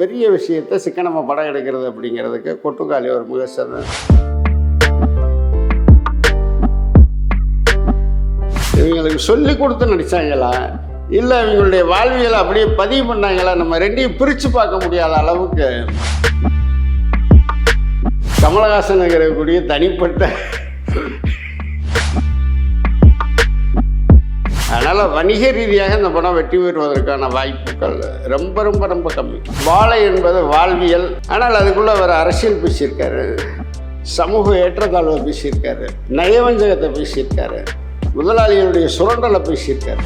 பெரிய விஷயத்தை சிக்கனமாக படம் எடுக்கிறது அப்படிங்கிறதுக்கு கொட்டுக்காளி ஒரு மிக சிறந்த. இவங்களுக்கு சொல்லி கொடுத்து நடித்தாங்களா இல்லை இவங்களுடைய வாழ்வியலை அப்படியே பதிவு பண்ணாங்களா, நம்ம ரெண்டையும் பிரித்து பார்க்க முடியாத அளவுக்கு கமலஹாசன் இருக்கக்கூடிய தனிப்பட்ட. அதனால் வணிக ரீதியாக இந்த படம் வெற்றி பெறுவதற்கான வாய்ப்புகள் ரொம்ப ரொம்ப ரொம்ப கம்மி. வாழை என்பது வாழ்வியல், ஆனால் அதுக்குள்ளே அவர் அரசியல் பேசியிருக்காரு, சமூக ஏற்றத்தாழ்வை பேசியிருக்காரு, நயவஞ்சகத்தை பேசியிருக்காரு, முதலாளிகளுடைய சுரண்டலை பேசியிருக்காரு.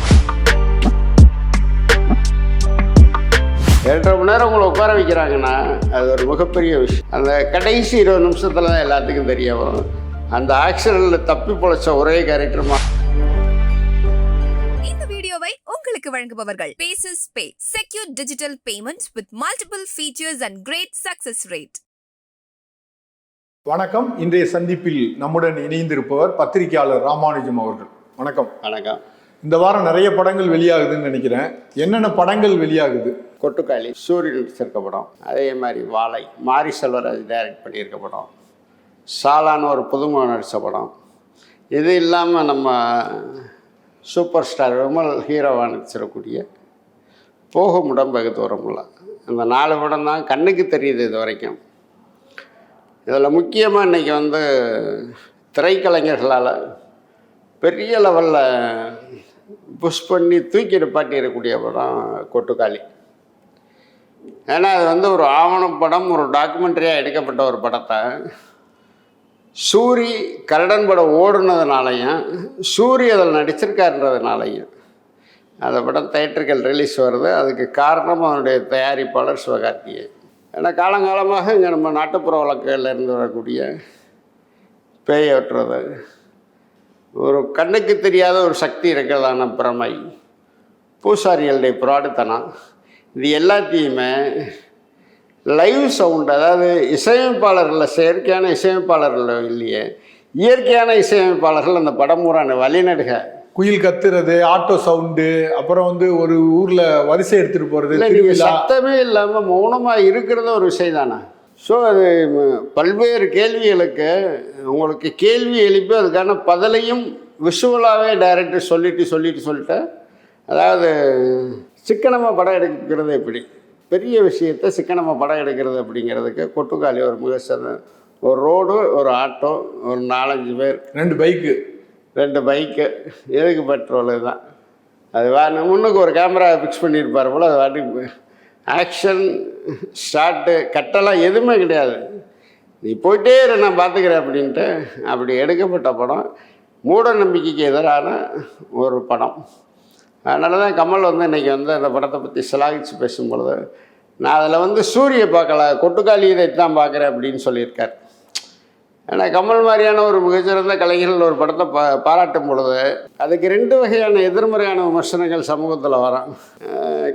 2.5 மணி நேரம் உங்களை உட்கார வைக்கிறாங்கன்னா அது ஒரு மிகப்பெரிய விஷயம். அந்த கடைசி 20 நிமிஷத்தில் தான் எல்லாத்துக்கும் தெரிய வரும். அந்த ஆக்சிடென்ட்டில் தப்பி பொழைச்ச ஒரே கேரக்டருமா. இந்த வீடியோவை உங்களுக்கு வழங்குபவர்கள் பேசஸ் pay, secure digital payments with multiple features and great success rate. வணக்கம். இன்றைய சந்திப்பில் நம்முடன் இணைந்திருப்பவர் பத்திரிகையாளர் ராமானுஜம் அவர்கள். வணக்கம். வணக்கம். இந்த வாரம் நிறைய படங்கள் வெளியாகுதுன்னு நினைக்கிறேன். என்னென்ன படங்கள் வெளியாகுது? கொட்டுக்காளி சூரியன் நடிச்சிருக்க படம், அதே மாதிரி வாழை மாரி செல்வராஜ் டைரக்ட் பண்ணியிருக்க படம், சாலான்னு ஒரு புதுமுக நடித்த படம், இது இல்லாமல் நம்ம சூப்பர் ஸ்டார் விமல் ஹீரோவாக நடிச்சிடக்கூடிய போகும் இடம் வெகு தூரமுள்ள, அந்த 4 படம் தான் கண்ணுக்கு தெரியுது இது வரைக்கும். இதில் முக்கியமாக இன்றைக்கி திரைக்கலைஞர்களால் பெரிய லெவலில் புஷ் பண்ணி தூக்கி நிப்பாட்டிடக்கூடிய படம் கொட்டுக்காளி. ஏன்னா அது ஒரு ஆவணப் படம், ஒரு டாக்குமெண்ட்ரியாக எடுக்கப்பட்ட ஒரு படத்தை சூரி கரடன் படம் ஓடுனதுனாலையும் சூரி அதில் நடிச்சிருக்காருன்றதுனாலையும் அந்த படம் தியேட்டர்கள் ரிலீஸ் வருது. அதுக்கு காரணம் அவனுடைய தயாரிப்பாளர் சிவகார்த்திகேயன். ஏன்னா காலங்காலமாக இங்கே நம்ம நாட்டுப்புற வழக்குகளில் இருந்து வரக்கூடிய பேய் ஓட்டுறது, ஒரு கண்ணுக்கு தெரியாத ஒரு சக்தி இருக்கிறதான பிரமை, பூசாரிகளுடைய புராடுத்தனம், இது எல்லாத்தையுமே லைவ் சவுண்ட், அதாவது இசையமைப்பாளர்கள், செயற்கையான இசையமைப்பாளர்கள் இல்லையே, இயற்கையான இசையமைப்பாளர்கள் அந்த படம் பூரான வழிநடுக, குயில் கத்துறது, ஆட்டோ சவுண்டு, அப்புறம் ஒரு ஊரில் வரிசை எடுத்துகிட்டு போகிறது, சத்தமே இல்லாமல் மௌனமாக இருக்கிறத ஒரு விஷயம் தானே. ஸோ அது பல்வேறு கேள்விகளுக்கு உங்களுக்கு கேள்வி எழுப்பி அதுக்கான பதிலையும் விஷுவலாகவே டைரக்டர் சொல்லிட்டு அதாவது சிக்கனமாக படம் எடுக்கிறது எப்படி, பெரிய விஷயத்தை சிக்கனமாக படம் எடுக்கிறது அப்படிங்கிறதுக்கு கொட்டுக்காளி ஒரு மிக சிறந்த. ஒரு ரோடு, ஒரு ஆட்டோ, ஒரு 4-5 பேர், 2 பைக்கு, எதுக்கு பெட்ரோலு தான். அது முன்னுக்கு ஒரு கேமரா ஃபிக்ஸ் பண்ணியிருப்பார் போல், அது வாட்டி ஆக்ஷன் ஸ்டார்ட்டு கட்டெல்லாம் எதுவுமே கிடையாது, நீ போயிட்டே இரு நான் பார்த்துக்கிறேன் அப்படின்ட்டு அப்படி எடுக்கப்பட்ட படம். மூட நம்பிக்கைக்கு எதிரான ஒரு படம். அதனால தான் கமல் இன்றைக்கி அந்த படத்தை பற்றி சிலாகிச்சு பேசும்பொழுது, நான் அதில் சூரிய பார்க்கல, கொட்டுக்காளி இதைத்தான் பார்க்குறேன் அப்படின்னு சொல்லியிருக்கார். ஏன்னா கமல் மாதிரியான ஒரு மிகச்சிறந்த கலைஞர்கள் ஒரு படத்தை பாராட்டும் பொழுது அதுக்கு 2 வகையான எதிர்மறையான விமர்சனங்கள் சமூகத்தில் வரும்.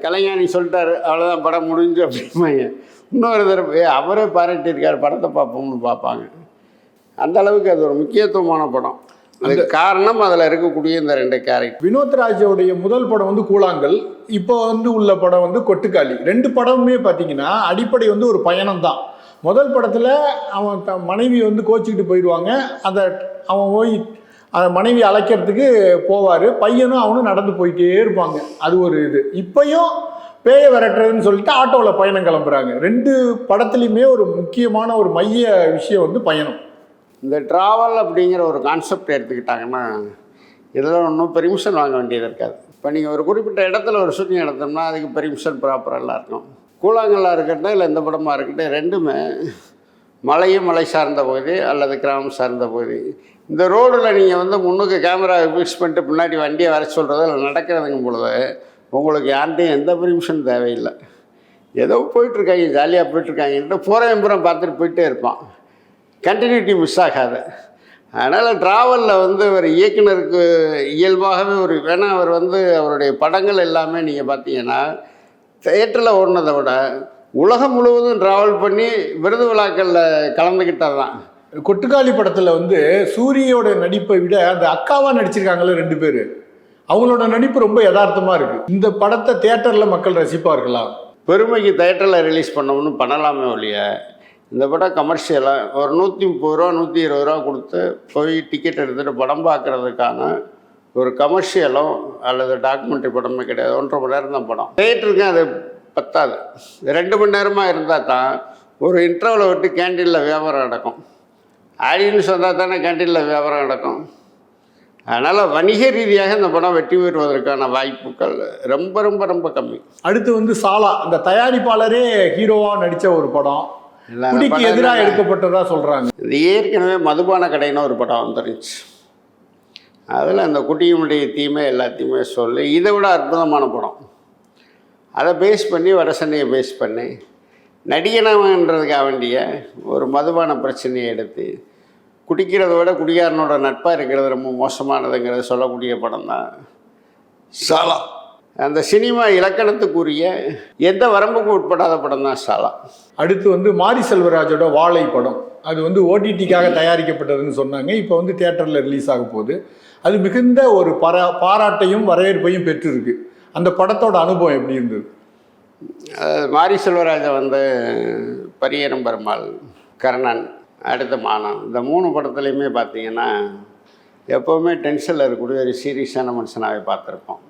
கலைஞானி சொல்லிட்டாரு, அவ்வளோதான் படம் முடிஞ்சு அப்படிம்பாங்க. இன்னொரு தடவை அவரே பாராட்டியிருக்கார், படத்தை பார்ப்போம்னு பார்ப்பாங்க. அந்த அளவுக்கு அது ஒரு முக்கியத்துவமான படம். அதுக்கு காரணம் அதில் இருக்கக்கூடிய இந்த 2 கேரக்டர். வினோத்ராஜோடைய முதல் படம் கூழாங்கல், இப்போ உள்ள படம் கொட்டுக்காளி. 2 படமுமே பார்த்தீங்கன்னா அடிப்படை ஒரு பயணம் தான். முதல் படத்தில் அவன் மனைவி கோச்சிக்கிட்டு போயிடுவாங்க, அவன் போய் அந்த மனைவி அழைக்கிறதுக்கு போவார், பையனும் அவனும் நடந்து போயிட்டே இருப்பாங்க, அது ஒரு இது. இப்போயும் பேயை விரட்டுறதுன்னு சொல்லிட்டு ஆட்டோவில் பயணம் கிளம்புறாங்க. 2 படத்துலையுமே ஒரு முக்கியமான ஒரு மைய விஷயம் பயணம். இந்த ட்ராவல் அப்படிங்கிற ஒரு கான்செப்ட் எடுத்துக்கிட்டாங்கன்னா இதில் ஒன்றும் பெர்மிஷன் வாங்க வேண்டியது இருக்காது. இப்போ நீங்கள் ஒரு குறிப்பிட்ட இடத்துல ஒரு ஷூட்டிங் எடுத்தோம்னா அதுக்கு பெர்மிஷன் ப்ராப்பரெல்லாம் இருக்கும். கூழாங்கல்லாக இருக்கட்டும் இல்லை எந்த படமாக இருக்கட்டும், 2மே மலை சார்ந்த பகுதி அல்லது கிராமம் சார்ந்த பகுதி. இந்த ரோடில் நீங்கள் முன்னுக்கு கேமரா ஃபிக்ஸ் பண்ணிட்டு முன்னாடி வண்டியை வர சொல்கிறது இல்லை நடக்கிறதுங்கும் பொழுது உங்களுக்கு யார்கிட்டையும் எந்த பெர்மிஷன் தேவையில்லை. ஏதோ போயிட்டுருக்காங்க, ஜாலியாக போயிட்டுருக்காங்கன்ட்டு போகிறவன் பார்த்துட்டு போயிட்டே இருப்பான், கண்டினியூட்டி மிஸ் ஆகாது. அதனால் ட்ராவலில் ஒரு இயக்குனருக்கு இயல்பாகவே வேணால் அவர் அவருடைய படங்கள் எல்லாமே நீங்கள் பார்த்தீங்கன்னா தியேட்டரில் ஓடினதை விட உலகம் முழுவதும் ட்ராவல் பண்ணி விருது விழாக்களில் கலந்துக்கிட்டது தான். கொட்டுக்காளி படத்தில் சூரியோட நடிப்பை விட அந்த அக்காவாக நடிச்சிருக்காங்களே 2 பேர், அவங்களோட நடிப்பு ரொம்ப யதார்த்தமாக இருக்குது. இந்த படத்தை தியேட்டரில் மக்கள் ரசிப்பார்களா? பெருமைக்கு தேட்டரில் ரிலீஸ் பண்ணோம்னு பண்ணலாமே ஒழிய இந்த படம் கமர்ஷியலாக ஒரு 130 ரூபா 120 ரூபா கொடுத்து போய் டிக்கெட் எடுத்துகிட்டு படம் பார்க்குறதுக்கான ஒரு கமர்ஷியலோ அல்லது டாக்குமெண்ட்ரி படமே கிடையாது. 1.5 மணி நேரம் தான் படம். தேட்டருக்கு அது பத்தாது. 2 மணி நேரமாக இருந்தால் தான் ஒரு இன்டர்வலை விட்டு கேண்டீனில் வியாபாரம் நடக்கும். ஆடியன்ஸ் வந்தால் தானே கேண்டீனில் வியாபாரம் நடக்கும். அதனால் வணிக ரீதியாக இந்த படம் வெற்றி பெறுவதற்கான வாய்ப்புகள் ரொம்ப ரொம்ப ரொம்ப கம்மி. அடுத்து வந்து சாலா, அந்த தயாரிப்பாளரே ஹீரோவாக நடித்த ஒரு படம், குடிக்கு எதிராக எடுக்கப்பட்டதா சொல்கிறாங்க. இது ஏற்கனவே மதுபான கடைன்னு ஒரு படம் வந்துருந்துச்சு. அதில் அந்த குட்டியினுடைய தீமை எல்லாத்தையுமே சொல்லி இதை விட அற்புதமான படம். அதை பேஸ் பண்ணி வடசென்னையை பேஸ் பண்ணி நடிகனவன்றதுக்காக வேண்டிய ஒரு மதுபான பிரச்சனையை எடுத்து குடிக்கிறத விட குடிகாரனோட நட்பாக இருக்கிறது ரொம்ப மோசமானதுங்கிறத சொல்லக்கூடிய படம் தான் சாலா. அந்த சினிமா இலக்கணத்துக்குரிய எந்த வரம்புக்கும் உட்படாத படம் தான் சாலா. அடுத்து வந்து மாரி செல்வராஜோட வாழை படம், அது வந்து ஓடிடிக்காக தயாரிக்கப்பட்டதுன்னு சொன்னாங்க. இப்போ வந்து தியேட்டரில் ரிலீஸ் ஆக போகுது. அது மிகுந்த ஒரு பாராட்டையும் வரவேற்பையும் பெற்றிருக்கு. அந்த படத்தோட அனுபவம் எப்படி இருந்தது? மாரி செல்வராஜை வந்து பரியரும் பெருமாள், கர்ணன், அடுத்த மானம், இந்த 3 படத்துலையுமே பார்த்தீங்கன்னா எப்போவுமே டென்ஷனில் இருக்கக்கூடிய ஒரு சீரியஸான மனுஷனாகவே பார்த்துருப்போம்.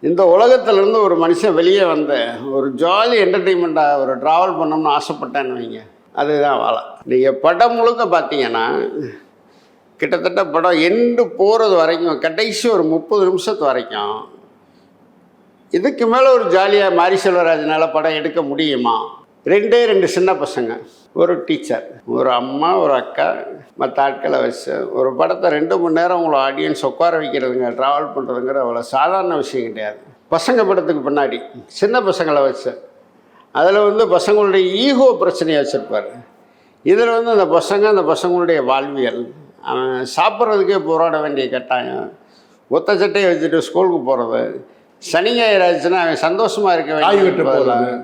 இந்த உலகத்திலேருந்து ஒரு மனுஷன் வெளியே வந்த ஒரு ஜாலி என்டர்டெயின்மெண்ட்டாக ஒரு ட்ராவல் பண்ணணும்னு ஆசைப்பட்டேன்னு வைங்க, அதுதான் வாழை. நீங்கள் படம் முழுக்க பார்த்தீங்கன்னா கிட்டத்தட்ட படம் எண்டு போகிறது வரைக்கும் கடைசி ஒரு 30 நிமிஷத்து வரைக்கும் இதுக்கு மேலே ஒரு ஜாலியாக மாரி செல்வராஜனால் படம் எடுக்க முடியுமா? 2 சின்ன பசங்க, ஒரு டீச்சர், ஒரு அம்மா, ஒரு அக்கா, மற்ற ஆட்களை வச்சு ஒரு படத்தை 2 மணி நேரம் உங்களை ஆடியன்ஸ் உட்கார வைக்கிறதுங்க, ட்ராவல் பண்ணுறதுங்கிற அவ்வளோ சாதாரண விஷயம் கிடையாது. பசங்க படத்துக்கு பின்னாடி சின்ன பசங்களை வச்சு அதில் வந்து பசங்களுடைய ஈகோ பிரச்சனையை வச்சுருப்பார். இதில் வந்து அந்த பசங்களுடைய வாழ்வியல், அவன் சாப்பிட்றதுக்கே போராட வேண்டிய கட்டாயம், ஒத்த சட்டையை வச்சுட்டு ஸ்கூலுக்கு போகிறது, சனி ஞாயிறு ஆச்சுன்னா அவன் சந்தோஷமாக இருக்க வேண்டிய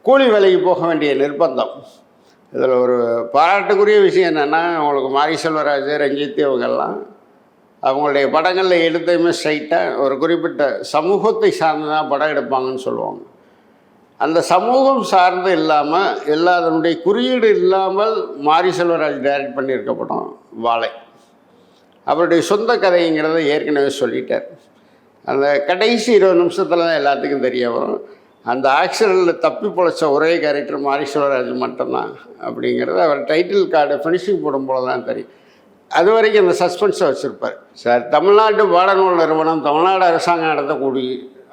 கூலி வேலைக்கு போக வேண்டிய நிர்பந்தம். இதில் ஒரு பாராட்டுக்குரிய விஷயம் என்னென்னா, அவங்களுக்கு மாரி செல்வராஜ், ரஞ்சித் இவங்கெல்லாம் அவங்களுடைய படங்களில் எடுத்தையுமே ஸ்ட்ரைட்டாக ஒரு குறிப்பிட்ட சமூகத்தை சார்ந்து தான் படம் எடுப்பாங்கன்னு சொல்லுவாங்க. அந்த சமூகம் சார்ந்து இல்லாமல் எல்லாதனுடைய குறியீடு இல்லாமல் மாரி செல்வராஜ் டைரக்ட் பண்ணியிருக்க படம் வாழை. அவருடைய சொந்த கதைங்கிறத ஏற்கனவே சொல்லிட்டார். அந்த கடைசி 20 நிமிஷத்தில் தான் எல்லாத்துக்கும் தெரிய வரும். அந்த ஆக்சிடெண்ட்டில் தப்பி பொழைச்ச ஒரே கேரக்டர் மாரி செல்வராஜ் மட்டும்தான் அப்படிங்கிறது அவர் டைட்டில் கார்டு ஃபினிஷிங் போடும்போது தான் தெரியும். அது வரைக்கும் அந்த சஸ்பென்ஸை வச்சுருப்பார். சார், தமிழ்நாட்டு பாடநூல் நிறுவனம், தமிழ்நாடு அரசாங்கம் நடத்தக்கூடிய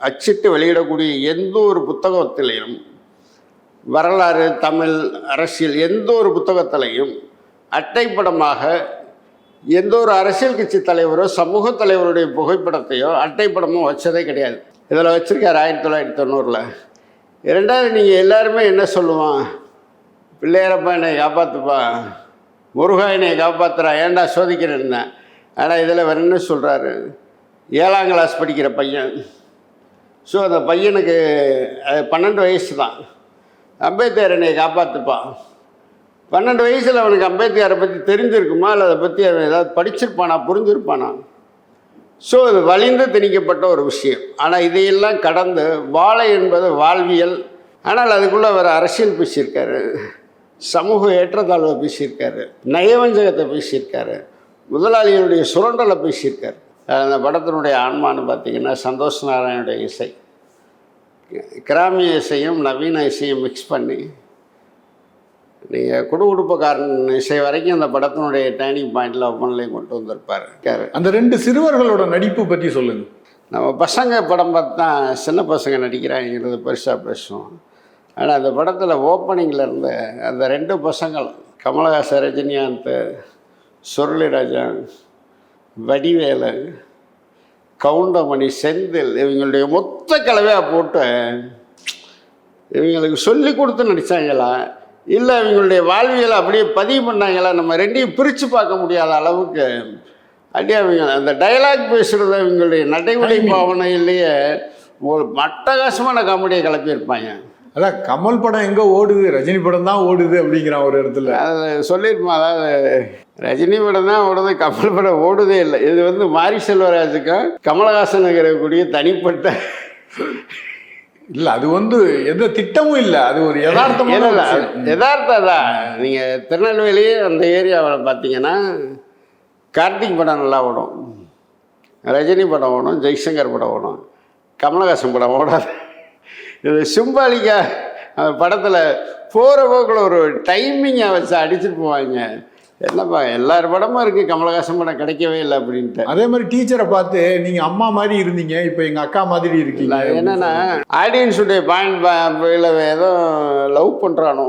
அச்சிட்டு வெளியிடக்கூடிய எந்த ஒரு புத்தகத்திலையும் வரலாறு, தமிழ், அரசியல் எந்த ஒரு புத்தகத்திலையும் அட்டைப்படமாக எந்த ஒரு அரசியல் கட்சி தலைவரோ சமூக தலைவருடைய புகைப்படத்தையோ அட்டைப்படமோ வச்சதே கிடையாது. இதில் வச்சுருக்கார் 1990. 2வது, நீங்கள் எல்லாருமே என்ன சொல்லுவான், பிள்ளையாரப்பா என்னை காப்பாற்றுப்பா, முருகா என்னை காப்பாற்றுறா, ஏன்டா சோதிக்கிறேன்னா. ஆனால் இதில் வேறு என்ன சொல்கிறாரு, 7ஆம் கிளாஸ் படிக்கிற பையன். ஸோ அந்த பையனுக்கு 12 வயசு தான். அம்பேத்கர் என்னை காப்பாற்றுப்பான். 12 வயசில் அவனுக்கு அம்பேத்கரை பற்றி தெரிஞ்சிருக்குமா, இல்லை அதை பற்றி அவன் ஏதாவது படிச்சிருப்பானா, புரிஞ்சிருப்பானா? ஸோ அது வலிந்து திணிக்கப்பட்ட ஒரு விஷயம். ஆனால் இதையெல்லாம் கடந்து வாழை என்பது வாழ்வியல். ஆனால் அதுக்குள்ளே வேறு அரசியல் பேசியிருக்காரு, சமூக ஏற்றத்தாழ்வை பேசியிருக்காரு, நயவஞ்சகத்தை பேசியிருக்காரு, முதலாளிகளுடைய சுரண்டலை பேசியிருக்காரு. அந்த படத்தினுடைய ஆன்மான்னு பார்த்திங்கன்னா சந்தோஷ் நாராயணுடைய இசை, கிராமிய இசையும் நவீன இசையும் மிக்ஸ் பண்ணி நீங்கள் குடுகுடுப்பக்காரன் இசை வரைக்கும் அந்த படத்தினுடைய டேர்னிங் பாயிண்டில் ஒப்பனிலையும் கொண்டு வந்திருப்பார். அந்த 2 சிறுவர்களோட நடிப்பு பற்றி சொல்லுங்கள். நம்ம பசங்க படம் பார்த்தா சின்ன பசங்க நடிக்கிறாங்கிறது பெருசாக பேசுவோம். ஆனால் அந்த படத்தில் ஓப்பனிங்கில் இருந்து அந்த 2 பசங்கள், கமலஹாசன், ரஜினிகாந்த், சுருளிராஜா, வடிவேலு, கவுண்டமணி, செந்தில், இவங்களுடைய மொத்த கலவையாக போட்டு இவங்களுக்கு சொல்லி கொடுத்து நடித்தாங்களா, இல்லை இவங்களுடைய வாழ்வியலை அப்படியே பதிவு பண்ணாங்களா, நம்ம 2ஐயும் பிரித்து பார்க்க முடியாத அளவுக்கு அப்படியே அவங்க அந்த டைலாக் பேசுகிறத இவங்களுடைய நடைமுறை பாவனையிலேயே ஒரு அட்டகாசமான காமெடியை கிளப்பியிருப்பாங்க. அதான் கமல் படம் எங்கே ஓடுது, ரஜினி படம் தான் ஓடுது அப்படிங்கிற ஒரு இடத்துல அதை சொல்லியிருப்போம். அதாவது ரஜினி படம் தான் ஓடுது, கமல் படம் ஓடுதே இல்லை. இது வந்து மாரி செல்வராஜுக்கும் கமலஹாசன் இருக்கக்கூடிய தனிப்பட்ட இல்லை அது வந்து எந்த திட்டமும் இல்லை, அது ஒரு யதார்த்தமான ஒரு விஷயம். யதார்த்தம் தான். நீங்கள் திருநெல்வேலி அந்த ஏரியாவில் பார்த்தீங்கன்னா கார்த்திக் படம் நல்லா ஓடும், ரஜினி படம் ஓடும், ஜெய்சங்கர் படம் ஓடும், கமலஹாசன் படம் ஓடாது. இது சிம்பாலிக்காக அந்த படத்தில் போகிற போக்கில் ஒரு டைமிங்கை வச்சு அடிச்சுட்டு போவாங்க. என்னப்பா எல்லார் படமும் இருக்குது, கமலஹாசன் படம் கிடைக்கவே இல்லை அப்படின்ட்டு. அதே மாதிரி டீச்சரை பார்த்து நீங்கள் அம்மா மாதிரி இருந்தீங்க, இப்போ எங்கள் அக்கா மாதிரி இருக்கீங்க. என்னென்னா ஆடியன்ஸுடைய பாயிண்ட் ஏதோ லவ் பண்ணுறானோ.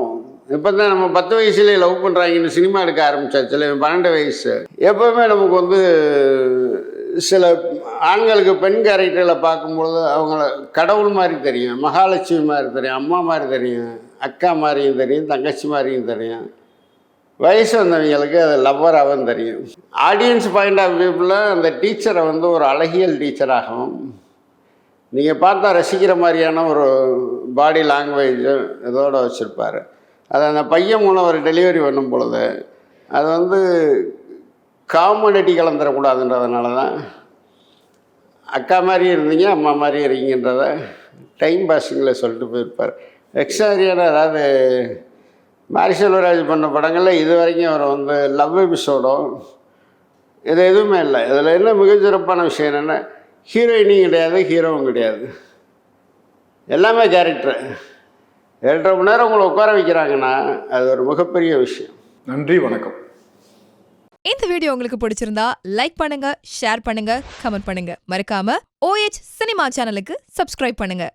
இப்போ தான் நம்ம 10 வயசுலேயே லவ் பண்ணுறாங்கன்னு சினிமா எடுக்க ஆரம்பிச்சாச்சு இல்லை, 12 வயசு. எப்போவுமே நமக்கு வந்து சில ஆண்களுக்கு பெண் கேரக்டர்களை பார்க்கும்பொழுது அவங்கள கடவுள் மாதிரி தெரியும், மகாலட்சுமி மாதிரி தெரியும், அம்மா மாதிரி தெரியும், அக்கா மாதிரியும் தெரியும், தங்கச்சி மாதிரியும் தெரியும். வயசு வந்தவங்களுக்கு அது லவ்வராகவும் தெரியும். ஆடியன்ஸ் பாயிண்ட் ஆஃப் வியூவில் அந்த டீச்சரை வந்து ஒரு அழகியல் டீச்சராகவும், நீங்கள் பார்த்தா ரசிக்கிற மாதிரியான ஒரு பாடி லாங்குவேஜும் இதோடு வச்சுருப்பார். அதை அந்த பையன் மூலம் ஒரு டெலிவரி பண்ணும் பொழுது அது வந்து காமெடி கலந்துடக்கூடாதுன்றதுனால தான் அக்கா மாதிரி இருந்தீங்க அம்மா மாதிரி இருக்கீங்கன்றத டைம் பாஸிங்கில் சொல்லிட்டு போயிருப்பார். எக்ஸ்ட்ராரியான அதாவது மாரி செல்வராஜ் பண்ண படங்களில் இது வரைக்கும் அவர் வந்து லவ் எபிசோடோ இது எதுவுமே இல்லை. இதில் என்ன மிகச்சிறப்பான விஷயம் என்னென்னா ஹீரோயினியும் கிடையாது, ஹீரோவும் கிடையாது, எல்லாமே கேரக்டரு. 2.5 மணி நேரம் உங்களை உட்கார வைக்கிறாங்கன்னா அது ஒரு மிகப்பெரிய விஷயம். நன்றி, வணக்கம். இந்த வீடியோ உங்களுக்கு பிடிச்சிருந்தா லைக் பண்ணுங்க, ஷேர் பண்ணுங்க, கமெண்ட் பண்ணுங்க. மறக்காம OH சினிமா சேனலுக்கு சப்ஸ்கிரைப் பண்ணுங்க.